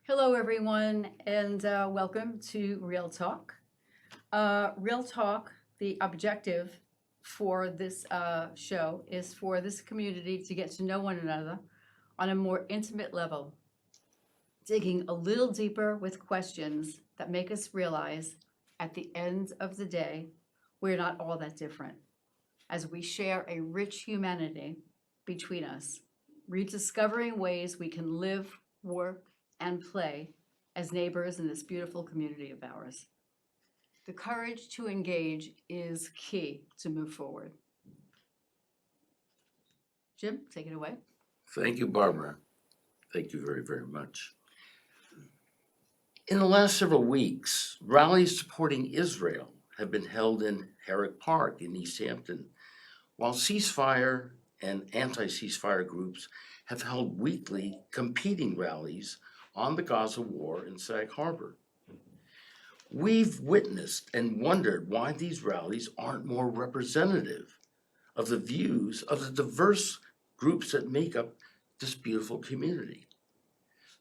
Hello, everyone, and welcome to Real Talk. Real Talk, the objective for this show is for this community to get to know one another on a more intimate level, digging a little deeper with questions that make us realize at the end of the day, we're not all that different as we share a rich humanity between us, rediscovering ways we can live, work, and play as neighbors in this beautiful community of ours. The courage to engage is key to move forward. Jim, take it away. Thank you, Barbara. Thank you very, very much. In the last several weeks, rallies supporting Israel have been held in Herrick Park in East Hampton, while ceasefire and anti-ceasefire groups have held weekly competing rallies on the Gaza war in Sag Harbor. We've witnessed and wondered why these rallies aren't more representative of the views of the diverse groups that make up this beautiful community.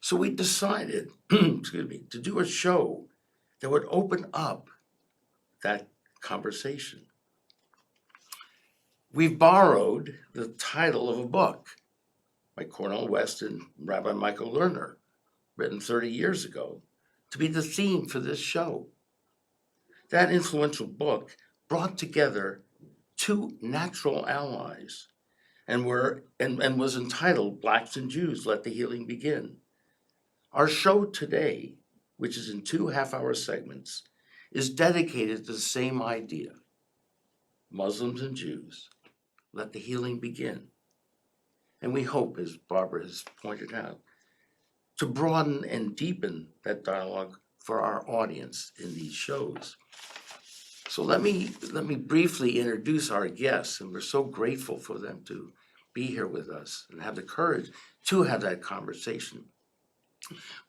So we decided, to do a show that would open up that conversation. We've borrowed the title of a book by Cornel West and Rabbi Michael Lerner, written 30 years ago, to be the theme for this show. That influential book brought together two natural allies and was entitled Blacks and Jews, Let the Healing Begin. Our show today, which is in 2 half-hour segments, is dedicated to the same idea. Muslims and Jews, let the healing begin. And we hope, as Barbara has pointed out, to broaden and deepen that dialogue for our audience in these shows. So let me briefly introduce our guests, and we're so grateful for them to be here with us and have the courage to have that conversation.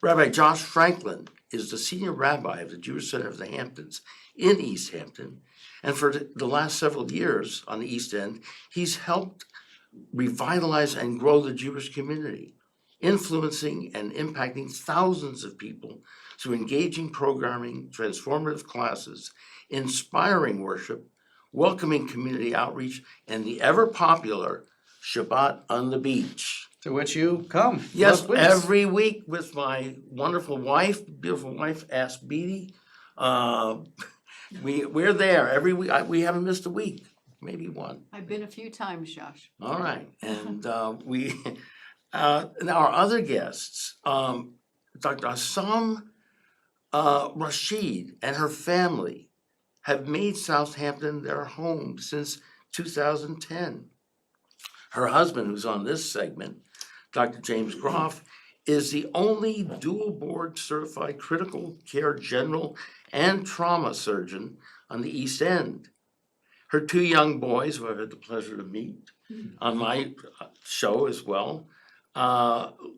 Rabbi Josh Franklin is the senior rabbi of the Jewish Center of the Hamptons in East Hampton, and for the last several years on the East End, he's helped revitalize and grow the Jewish community, influencing and impacting thousands of people through engaging programming, transformative classes, inspiring worship, welcoming community outreach, and the ever-popular Shabbat on the Beach. To which you come. Yes, Please. every week with my wonderful wife, beautiful wife, Ask Beatty. We're there every week. We haven't missed a week, maybe one. I've been a few times, Josh. All right, and and our other guests, Dr. Assam Rashid and her family have made Southampton their home since 2010. Her husband, who's on this segment, Dr. James Groff, is the only dual board certified critical care general and trauma surgeon on the East End. Her two young boys, who I've had the pleasure to meet on my show as well,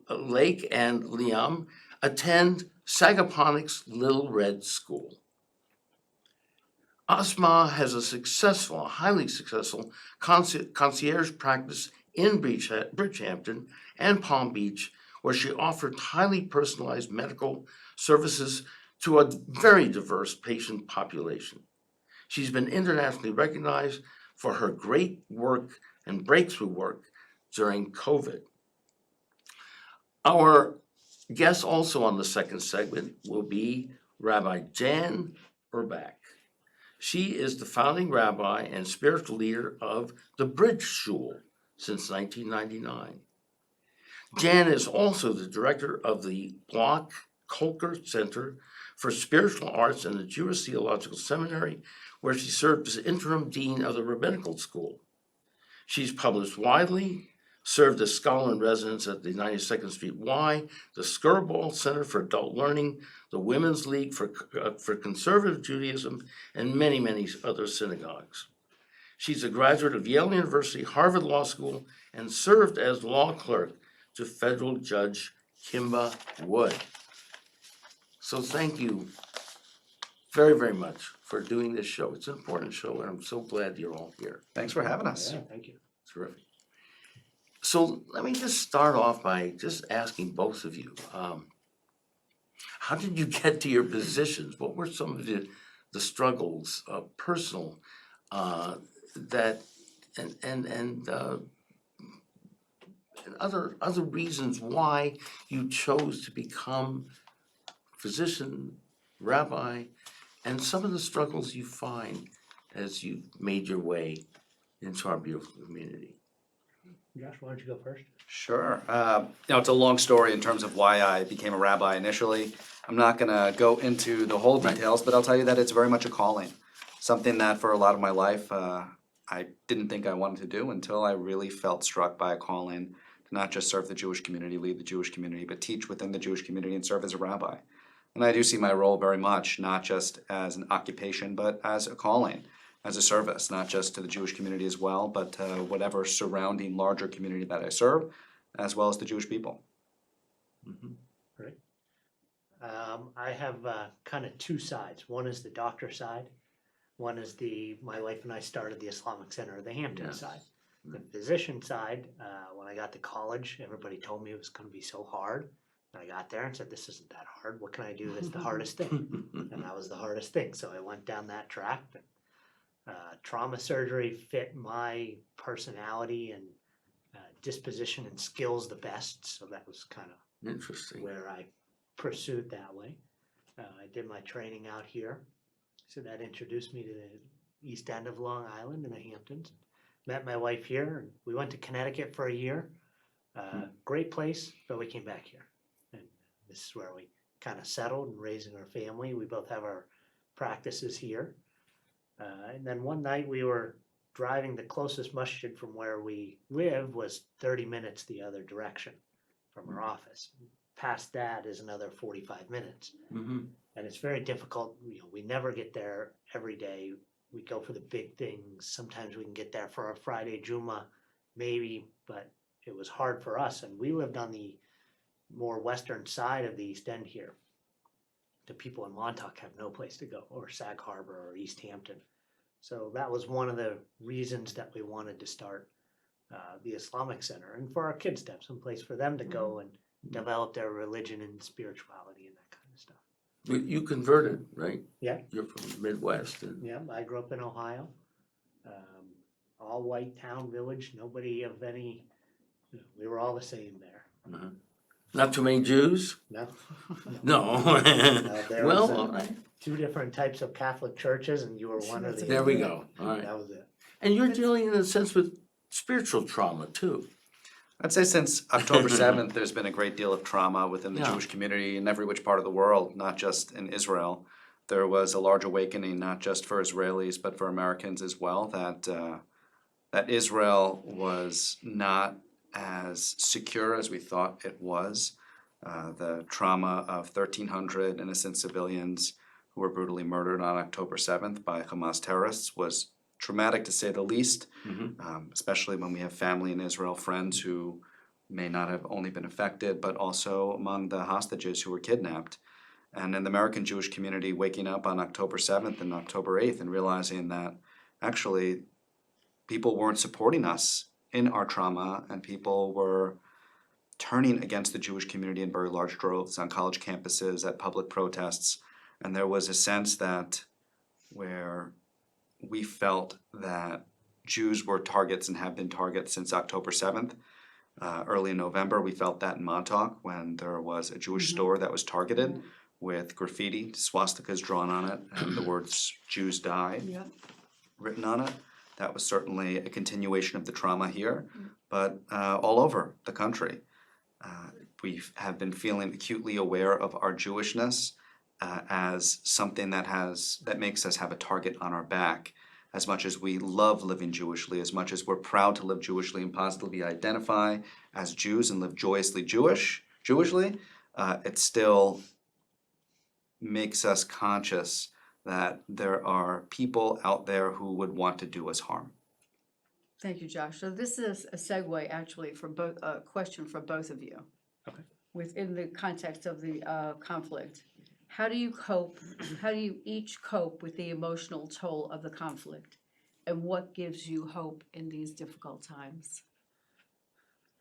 Lake and Liam, attend Sagaponic's Little Red School. Asma has a highly successful concierge practice in Bridgehampton and Palm Beach, where she offered highly personalized medical services to a very diverse patient population. She's been internationally recognized for her great work and breakthrough work during COVID. Our guest also on the second segment will be Rabbi Jan Urbach. She is the founding rabbi and spiritual leader of the Bridge Shul since 1999. Jan is also the director of the Block Kolker Center for Spiritual Arts in the Jewish Theological Seminary, where she served as interim dean of the Rabbinical School. She's published widely, served as scholar in residence at the 92nd Street Y, the Skirball Center for Adult Learning, the Women's League for Conservative Judaism, and many, many other synagogues. She's a graduate of Yale University, Harvard Law School, and served as law clerk to federal judge Kimba Wood. So thank you very, very much for doing this show. It's an important show, and I'm so glad you're all here. Thanks for having us. Yeah, thank you. Terrific. So let me just start off by just asking both of you, How did you get to your positions? What were some of the struggles, personal, that and other reasons why you chose to become physician, rabbi, and some of the struggles you find as you made your way into our beautiful community? Josh, why don't you go first? Sure. It's a long story in terms of why I became a rabbi initially. I'm not going to go into the whole details, but I'll tell you that it's very much a calling. Something that for a lot of my life, I didn't think I wanted to do until I really felt struck by a calling to not just serve the Jewish community, lead the Jewish community, but teach within the Jewish community and serve as a rabbi. And I do see my role very much, not just as an occupation, but as a calling, as a service, not just to the Jewish community as well, but to whatever surrounding larger community that I serve, as well as the Jewish people. Great. I have kind of two sides. One is the doctor side. One is my wife and I started the Islamic Center of the Hampton Yes. side. The physician side, when I got to college, everybody told me it was going to be so hard. And I got there and said, this isn't that hard. What can I do that's the hardest thing? And that was the hardest thing. So I went down that track. Trauma surgery fit my personality and disposition and skills the best. So that was kind of Interesting. where I pursued that way. I did my training out here. So that introduced me to the east end of Long Island in the Hamptons. Met my wife here, and we went to Connecticut for a year. Great place, but we came back here. And this is where we kind of settled and raising our family. We both have our practices here. And then one night we were driving. The closest masjid from where we live was 30 minutes the other direction from our office. Past that is another 45 minutes. Mm-hmm. And it's very difficult. We never get there every day. We go for the big things. Sometimes we can get there for a Friday Juma, maybe, but it was hard for us. And we lived on the more western side of the East End here. The people in Montauk have no place to go, or Sag Harbor or East Hampton. So that was one of the reasons that we wanted to start the Islamic Center, and for our kids to have some place for them to go and develop their religion and spirituality and that kind of stuff. You converted, right? Yeah. You're from the Midwest. And Yeah, I grew up in Ohio. All white town, village, nobody of any, we were all the same there. not too many Jews? No. No. There Well, was, all right. two different types of Catholic churches, and you were one of the. There we go. All right. That was it. And you're dealing in a sense with spiritual trauma too. I'd say since October 7th, there's been a great deal of trauma within the Yeah. Jewish community in every which part of the world, not just in Israel. There was a large awakening, not just for Israelis, but for Americans as well, that Israel was not as secure as we thought it was. The trauma of 1,300 innocent civilians who were brutally murdered on October 7th by Hamas terrorists was traumatic to say the least, especially when we have family in Israel, friends who may not have only been affected, but also among the hostages who were kidnapped. And in the American Jewish community, waking up on October 7th and October 8th and realizing that actually people weren't supporting us in our trauma, and people were turning against the Jewish community in very large droves on college campuses, at public protests. And there was a sense that where we felt that Jews were targets and have been targets since October 7th. Early in November, we felt that in Montauk when there was a Jewish store that was targeted with graffiti, swastikas drawn on it, and the words "Jews died" written on it. That was certainly a continuation of the trauma here, but all over the country. We have been feeling acutely aware of our Jewishness as something that makes us have a target on our back. As much as we love living Jewishly, as much as we're proud to live Jewishly and positively identify as Jews and live joyously Jewishly, it still makes us conscious that there are people out there who would want to do us harm. Thank you, Josh. So this is a segue actually for both, a question for both of you. Okay. Within the context of the conflict, how do you each cope with the emotional toll of the conflict? And what gives you hope in these difficult times,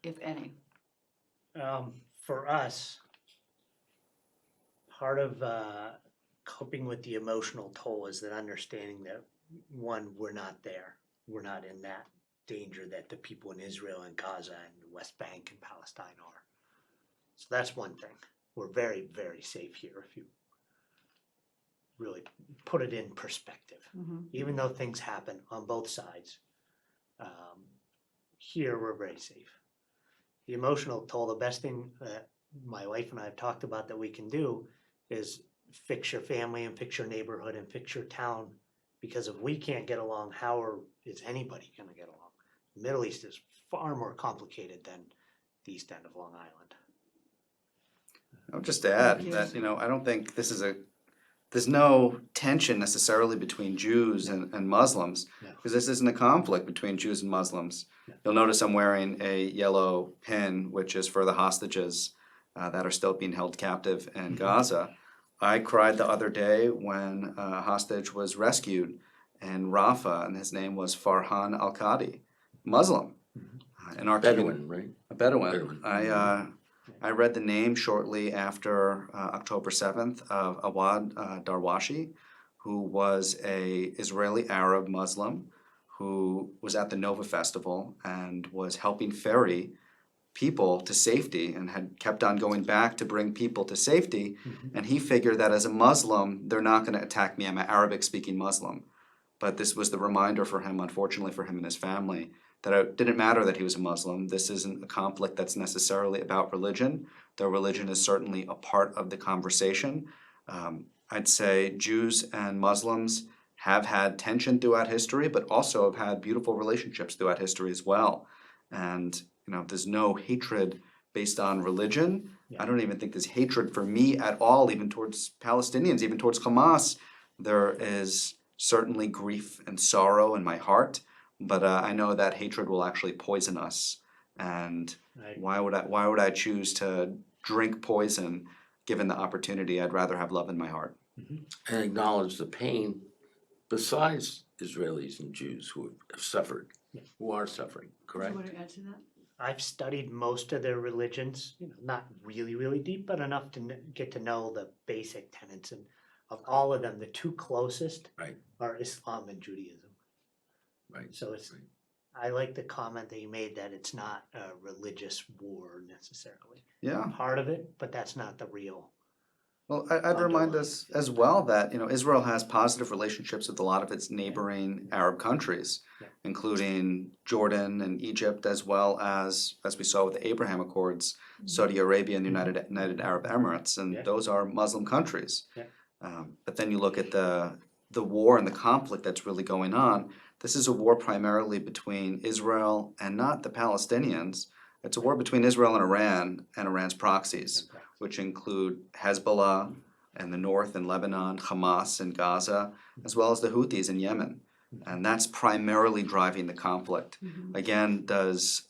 if any? For us, part of coping with the emotional toll is that understanding that, one, we're not there. We're not in that danger that the people in Israel and Gaza and the West Bank and Palestine are. So that's one thing. We're very, very safe here if you really put it in perspective. Even though things happen on both sides, here we're very safe. The emotional toll, the best thing that my wife and I have talked about that we can do is fix your family and fix your neighborhood and fix your town, because if we can't get along, is anybody gonna get along? The Middle East is far more complicated than the East End of Long Island. I'll just add Thank you. that, I don't think there's no tension necessarily between Jews and Muslims, No. because this isn't a conflict between Jews and Muslims. No. You'll notice I'm wearing a yellow pin, which is for the hostages that are still being held captive in Gaza. I cried the other day when a hostage was rescued in Rafah, and his name was Farhan Al-Qadi, Muslim. In our Bedouin, right? a Bedouin. Bedouin. I read the name shortly after October 7th of Awad Darwashi, who was a Israeli Arab Muslim who was at the Nova Festival and was helping ferry people to safety and had kept on going back to bring people to safety. And he figured that as a Muslim, they're not going to attack me. I'm an Arabic-speaking Muslim. But this was the reminder for him, unfortunately for him and his family, that it didn't matter that he was a Muslim. This isn't a conflict that's necessarily about religion, though religion is certainly a part of the conversation. I'd say Jews and Muslims have had tension throughout history, but also have had beautiful relationships throughout history as well. And there's no hatred based on religion. Yeah. I don't even think there's hatred for me at all, even towards Palestinians, even towards Hamas. There is certainly grief and sorrow in my heart, but I know that hatred will actually poison us. And Right. why would I choose to drink poison given the opportunity? I'd rather have love in my heart. And acknowledge the pain besides Israelis and Jews who have suffered, who are suffering, Do correct? you want to add to that? I've studied most of their religions, not really, really deep, but enough to get to know the basic tenets. And of all of them, the two closest Right. are Islam and Judaism. Right. So it's, Right. I like the comment that you made that it's not a religious war necessarily. Yeah. Part of it, but that's not the real. Well, I'd remind Underlying us as well that Israel has positive relationships with a lot of its neighboring Arab countries, Yeah. including Jordan and Egypt, as well as we saw with the Abraham Accords, Saudi Arabia and the United Arab Emirates, and Yeah. those are Muslim countries. Yeah. But then you look at the war and the conflict that's really going on. This is a war primarily between Israel and not the Palestinians. It's a war between Israel and Iran's proxies, which include Hezbollah in the north in Lebanon, Hamas in Gaza, as well as the Houthis in Yemen. And that's primarily driving the conflict. Again, does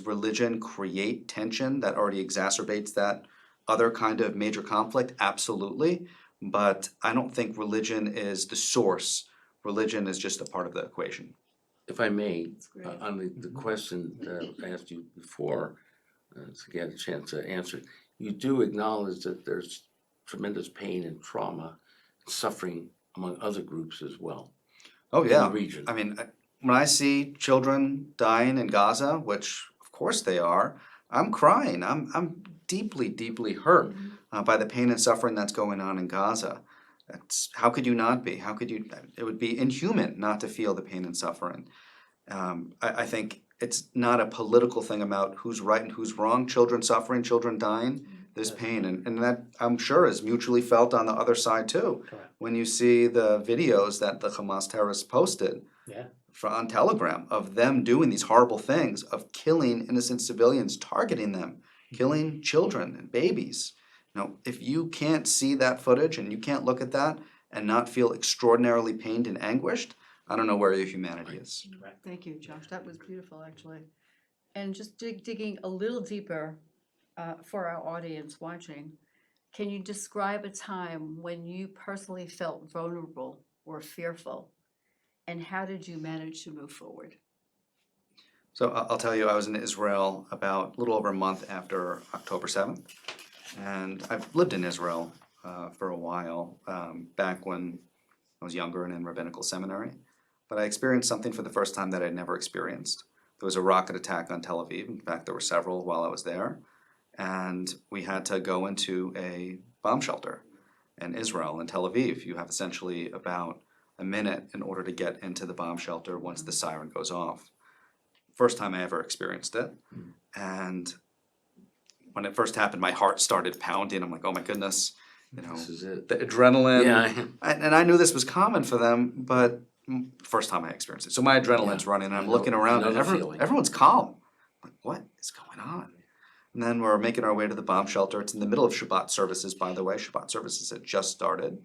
religion create tension that already exacerbates that other kind of major conflict? Absolutely. But I don't think religion is the source. Religion is just a part of the equation. If I may, great. on the question that I asked you before, to get a chance to answer, you do acknowledge that there's tremendous pain and trauma, suffering among other groups as well. Oh in yeah. the region. I mean, when I see children dying in Gaza, which of course they are, I'm crying. I'm deeply, deeply hurt by the pain and suffering that's going on in Gaza. How could you not be? It would be inhuman not to feel the pain and suffering. I think it's not a political thing about who's right and who's wrong. Children suffering, children dying, there's pain. And that, I'm sure, is mutually felt on the other side too. Correct. When you see the videos that the Hamas terrorists posted Yeah. on Telegram of them doing these horrible things, of killing innocent civilians, targeting them, killing children and babies. If you can't see that footage and you can't look at that and not feel extraordinarily pained and anguished, I don't know where your humanity is. Thank you, Josh. That was beautiful, actually. And just digging a little deeper for our audience watching, can you describe a time when you personally felt vulnerable or fearful? And how did you manage to move forward? So I'll tell you, I was in Israel about a little over a month after October 7th. And I've lived in Israel for a while, back when I was younger and in rabbinical seminary. But I experienced something for the first time that I'd never experienced. There was a rocket attack on Tel Aviv. In fact, there were several while I was there. And we had to go into a bomb shelter in Israel, in Tel Aviv. You have essentially about a minute in order to get into the bomb shelter once the siren goes off. First time I ever experienced it. And when it first happened, my heart started pounding. I'm like, oh my goodness, you know, This is it. the adrenaline. Yeah. And I knew this was common for them, but first time I experienced it. So my adrenaline's running, and I'm looking around, and everyone's calm. I'm like, what is going on? And then we're making our way to the bomb shelter. It's in the middle of Shabbat services, by the way. Shabbat services had just started.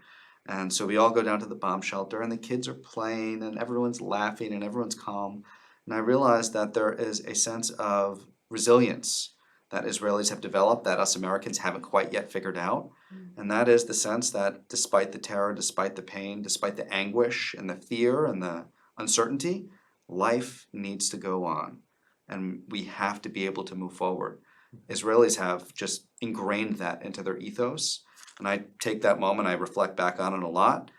And so we all go down to the bomb shelter, and the kids are playing, and everyone's laughing, and everyone's calm. And I realized that there is a sense of resilience that Israelis have developed that us Americans haven't quite yet figured out. And that is the sense that despite the terror, despite the pain, despite the anguish and the fear and the uncertainty, life needs to go on. And we have to be able to move forward. Israelis have just ingrained that into their ethos. And I take that moment, I reflect back on it a lot,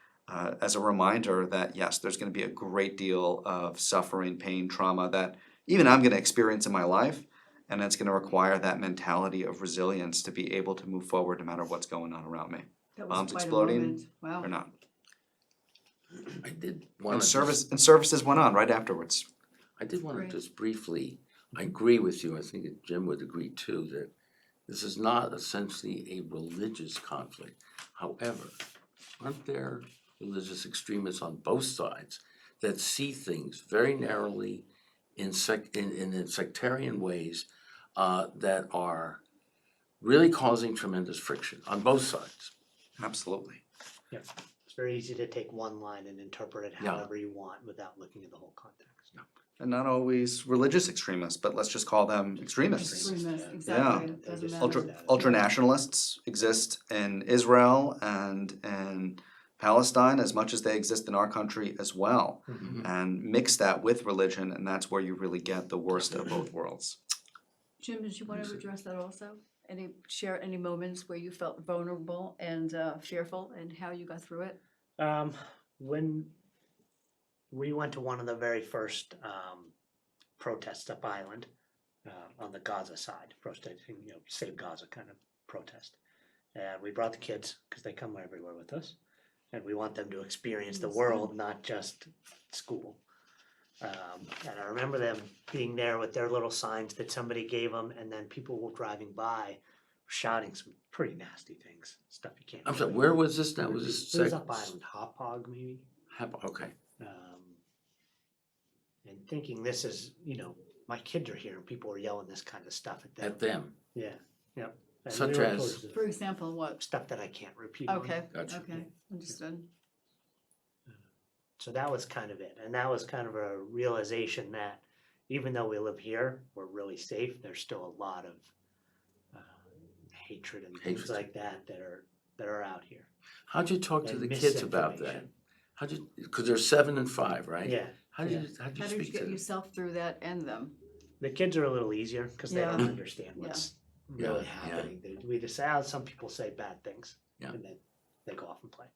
as a reminder that yes, there's going to be a great deal of suffering, pain, trauma that even I'm going to experience in my life. And it's going to require that mentality of resilience to be able to move forward no matter what's going on around me. That was Bombs quite a exploding moment. Wow. or not. I did And want to services went on right afterwards. I did want to Great. just briefly, I agree with you, I think that Jim would agree too, that this is not essentially a religious conflict. However, aren't there religious extremists on both sides that see things very narrowly in sectarian ways that are really causing tremendous friction on both sides? Absolutely. It's very easy to take one line and interpret it Yeah. however you want without looking at the whole context. And not always religious extremists, but let's just call them extremists. Extremists, Yeah. exactly. Yeah. It doesn't Just matter. Ultra nationalists exist in Israel and in Palestine as much as they exist in our country as well. Mhm. And mix that with religion, and that's where you really get the worst of both worlds. Jim, did you want to address that also? Share any moments where you felt vulnerable and fearful and how you got through it? When we went to one of the very first protests up island on the Gaza side, protesting, save Gaza kind of protest. And we brought the kids because they come everywhere with us. And we want them to experience the world, not just school. And I remember them being there with their little signs that somebody gave them, and then people were driving by shouting some pretty nasty things, stuff you can't. I'm sorry, where was this now? Was this It was up island, Hauppauge maybe. Okay. And thinking this is, my kids are here and people are yelling this kind of stuff at them. At them. Yeah, yep. And Such we were as? towards the For example, what? stuff that I can't repeat. on. Okay, Gotcha. okay, understood. So that was kind of it. And that was kind of a realization that even though we live here, we're really safe, there's still a lot of hatred and things Hatred. like that that are out here. How'd you talk to And the kids about that? misinformation. Because they're 7 and 5, right? Yeah. How'd you How did you speak to get them? yourself through that and them? The kids are a little easier because they don't Yeah. understand what's Yeah, really yeah. happening. We just say, some people say bad things. Yeah. And then they go off and play.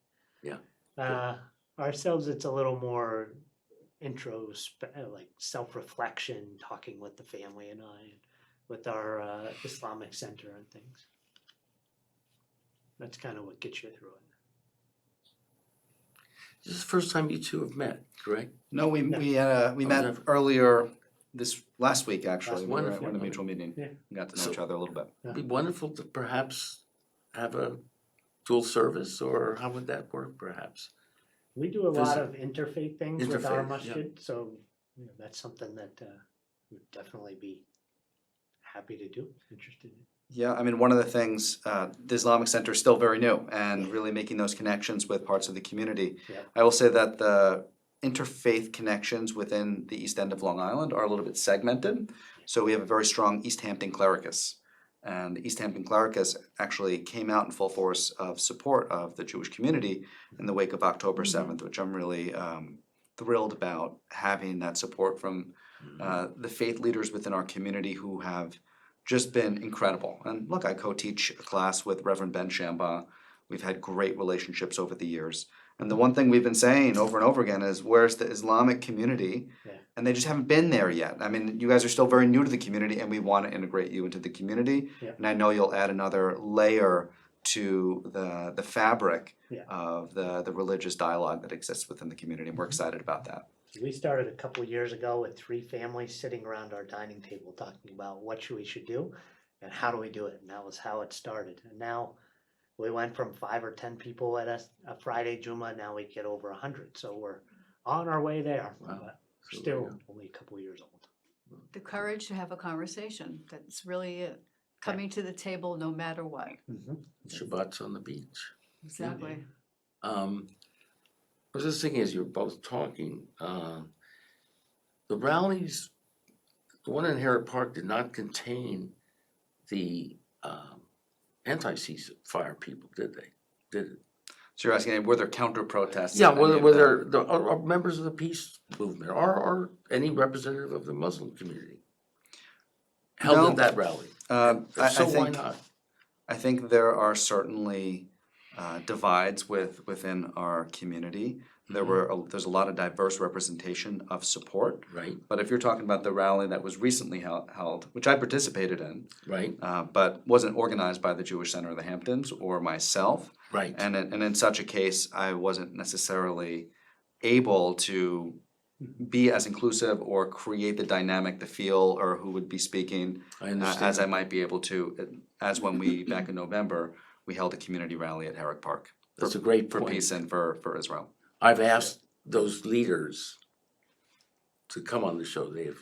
Yeah. Ourselves, it's a little more like self-reflection, talking with the family and with our Islamic center and things. That's kind of what gets you through it. This is the first time you two have met, correct? No, we No. we met never. earlier this last week actually. That's We were at wonderful. a mutual meeting. Yeah. We got to know So- each other a little bit. It'd be wonderful to perhaps have a dual service, or how would that work perhaps? We do a lot Visit. of interfaith things with our Interfaith, masjid, so that's something that we'd definitely be happy to do, interested in. Yeah, I mean, one of the things, the Islamic Center is still very new and really making those connections with parts of the community. Yeah. I will say that the interfaith connections within the East End of Long Island are a little bit segmented. So we have a very strong East Hampton clericus. And the East Hampton clericus actually came out in full force of support of the Jewish community in the wake of October 7th, which I'm really thrilled about having that support from the faith leaders within our community who have just been incredible. And look, I co-teach a class with Reverend Ben Shamba, We've had great relationships over the years. And the one thing we've been saying over and over again is, where's the Islamic community? Yeah. And they just haven't been there yet. I mean, you guys are still very new to the community, and we want to integrate you into the community. Yeah. And I know you'll add another layer to the fabric Yeah. of the religious dialogue that exists within the community, and we're excited about that. We started a couple of years ago with 3 families sitting around our dining table talking about what we should do and how do we do it. And that was how it started. And now we went from 5 or 10 people at a Friday Juma. Now we get over 100. So we're on our way there. Wow. But So still there you only a couple of years old. The courage to have a conversation, that's really it. Coming to the table no matter what. Shabbat's on the beach. Exactly. I was just thinking as you were both talking, the rallies, the one in Herrick Park did not contain the anti-ceasefire people, did they? Did it? So you're asking, were there counter protests? Yeah, at any of were the- there are members of the peace movement or any representative of the Muslim community held No. at that rally? I So why think not? I think there are certainly divides within our community. There's a lot of diverse representation of support. Right, But if you're talking about the rally that was recently held, which I participated in, right, but wasn't organized by the Jewish Center of the Hamptons or myself, right. and in such a case, I wasn't necessarily able to be as inclusive or create the dynamic, the feel, or who would be speaking I as understand. I might be able to, as when we, back in November, we held a community rally at Herrick Park That's a great for point. peace and for Israel. I've asked those leaders to come on the show. They have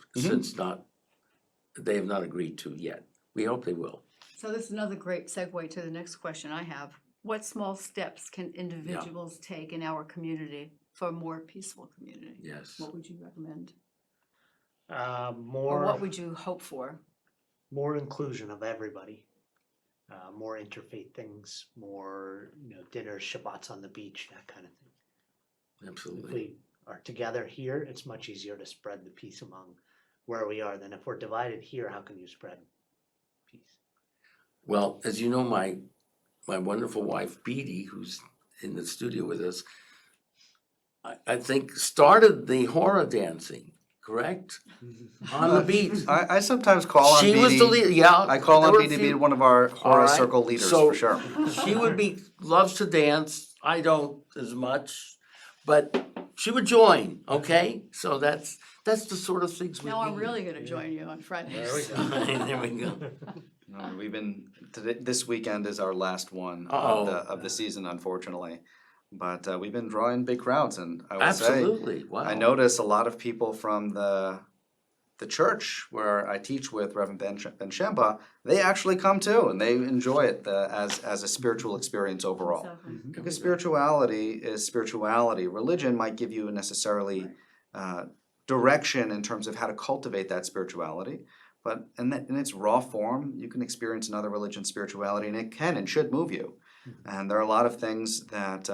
they have not agreed to yet. We hope they will. So this is another great segue to the next question I have. What small steps can individuals take in our community for a more peaceful community? Yes. What would you recommend? Or More what would you hope for? more inclusion of everybody. More interfaith things, more dinners, Shabbats on the beach, that kind of thing. If Absolutely. we are together here, it's much easier to spread the peace among where we are than if we're divided here. How can you spread peace? Well, as you know, my wonderful wife, Beatty, who's in the studio with us, I think started the horror dancing, correct? On the beach. I sometimes call on She was the Beatty. leader, yeah. I call there on were a Beatty to be few- one of our horror All right. circle leaders So- for sure. She would loves to dance. I don't as much, but she would join, okay? So that's the sort of things we Now I'm need. really gonna join you on Fridays. There we go. There we go. No, we've been this weekend is our last one Uh-oh. of the season, unfortunately. But we've been drawing big crowds, and I will say Absolutely, wow. I notice a lot of people from the church where I teach with Reverend Ben Shemba. They actually come too, and they enjoy it as a spiritual experience overall. Exactly. Because spirituality is spirituality. Religion might give you necessarily direction in terms of how to cultivate that spirituality, but in its raw form, you can experience another religion's spirituality, and it can and should move you. And there are a lot of things that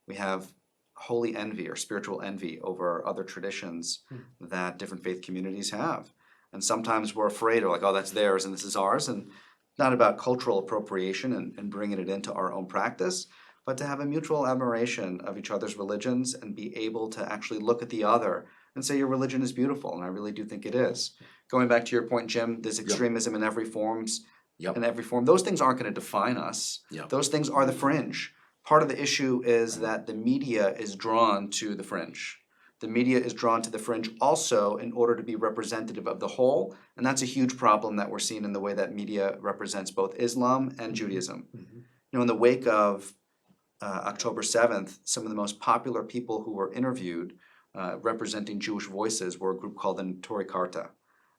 we have holy envy or spiritual envy over other traditions that different faith communities have. And sometimes we're afraid of like, oh, that's theirs and this is ours. And not about cultural appropriation and bringing it into our own practice, but to have a mutual admiration of each other's religions and be able to actually look at the other and say your religion is beautiful. And I really do think it is. Going back to your point, Jim, there's extremism in every form. Yep. In every form. Those things aren't going to define us. Yep. Those things are the fringe. Part of the issue is that the media is drawn to the fringe. The media is drawn to the fringe also in order to be representative of the whole, and that's a huge problem that we're seeing in the way that media represents both Islam and Judaism. In the wake of October 7th, some of the most popular people who were interviewed representing Jewish voices were a group called the Neturei Karta.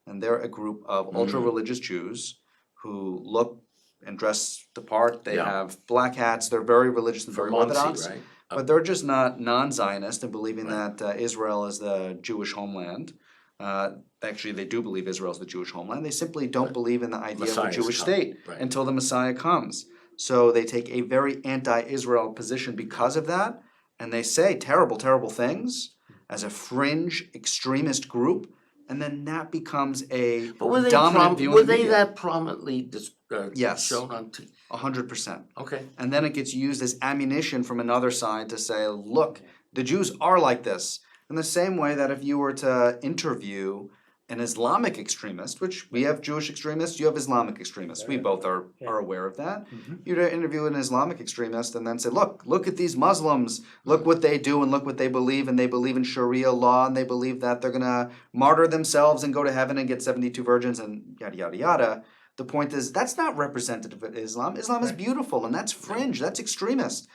And they're a group of ultra-religious Jews who look and dress the part. They have black hats. They're very religious and very From Muncie, orthodox. right? But they're just not non-Zionist and believing that Israel is the Jewish homeland. Actually, they do believe Israel is the Jewish homeland. They simply don't believe in the idea of Messiah's a Jewish come, state right. until the Messiah comes. So they take a very anti-Israel position because of that, and they say terrible, terrible things as a fringe extremist group. and then that becomes a But were they dominant view were in the they media. that prominently Yes. shown on TV? 100%. Okay. And then it gets used as ammunition from another side to say, look, the Jews are like this. In the same way that if you were to interview an Islamic extremist, which we have Jewish extremists, you have Islamic extremists. We both are aware of that. You'd interview an Islamic extremist and then say, look at these Muslims, look what they do and look what they believe in Sharia law, and they believe that they're gonna martyr themselves and go to heaven and get 72 virgins and yada yada yada. The point is that's not representative of Islam. Islam is beautiful and that's fringe, that's extremist.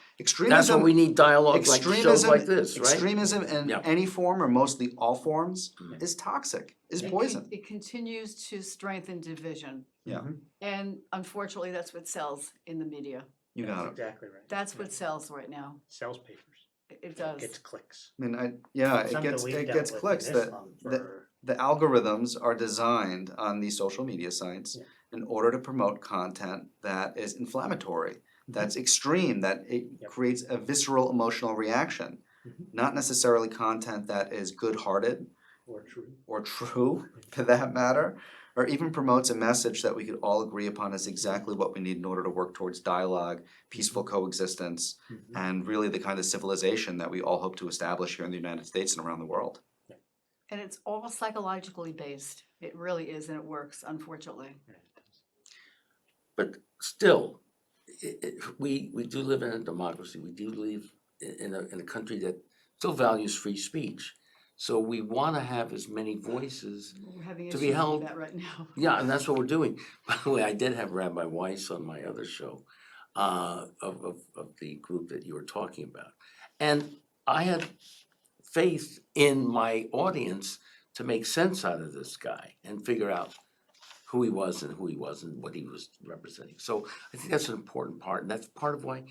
That's what we need dialogue like shows like this, right? Extremism in Yeah. any form or mostly all forms is toxic, is poison. It continues to strengthen division. Yeah. And unfortunately, that's what sells in the media. You That's got it. exactly right. That's what sells right now. Sells papers. It does. Gets clicks. I mean, it Something gets we've it dealt gets with clicks in that Islam that for- the algorithms are designed on these social media sites Yeah. in order to promote content that is inflammatory, that's extreme, that it Yep. creates a visceral emotional reaction, not necessarily content that is good-hearted or true. or true for that matter, or even promotes a message that we could all agree upon is exactly what we need in order to work towards dialogue, peaceful coexistence, and really the kind of civilization that we all hope to establish here in the United States and around the world. And it's all psychologically based. It really is, and it works, unfortunately. But still, we do live in a democracy. We do live in a country that still values free speech. So we want to have as many voices. We're having To issues be with held- that right now. Yeah, and that's what we're doing. By the way, I did have Rabbi Weiss on my other show of the group that you were talking about. And I had faith in my audience to make sense out of this guy and figure out who he was and what he was representing. So I think that's an important part, and that's part of why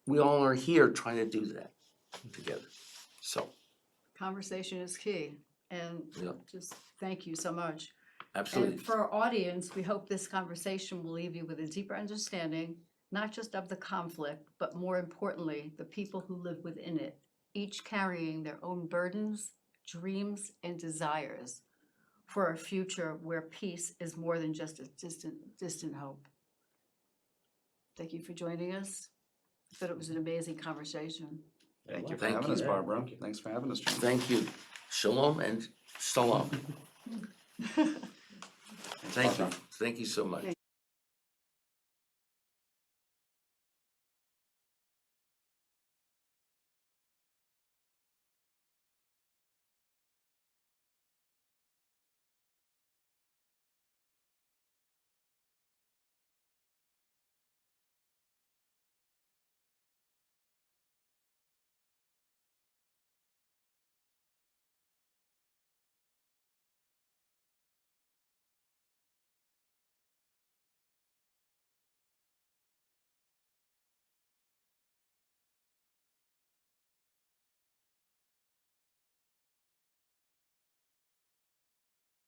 we all are here trying to do that together. So, Conversation is key, and Yeah. just thank you so much. absolutely. And for our audience, we hope this conversation will leave you with a deeper understanding, not just of the conflict, but more importantly, the people who live within it, each carrying their own burdens, dreams, and desires for a future where peace is more than just a distant hope. Thank you for joining us. I thought it was an amazing conversation. Thank you for Thank having you. us, Yeah, Barbara. thank you. Thanks for having us, John. Thank you. Shalom and salam. Thank you. Thank you so much.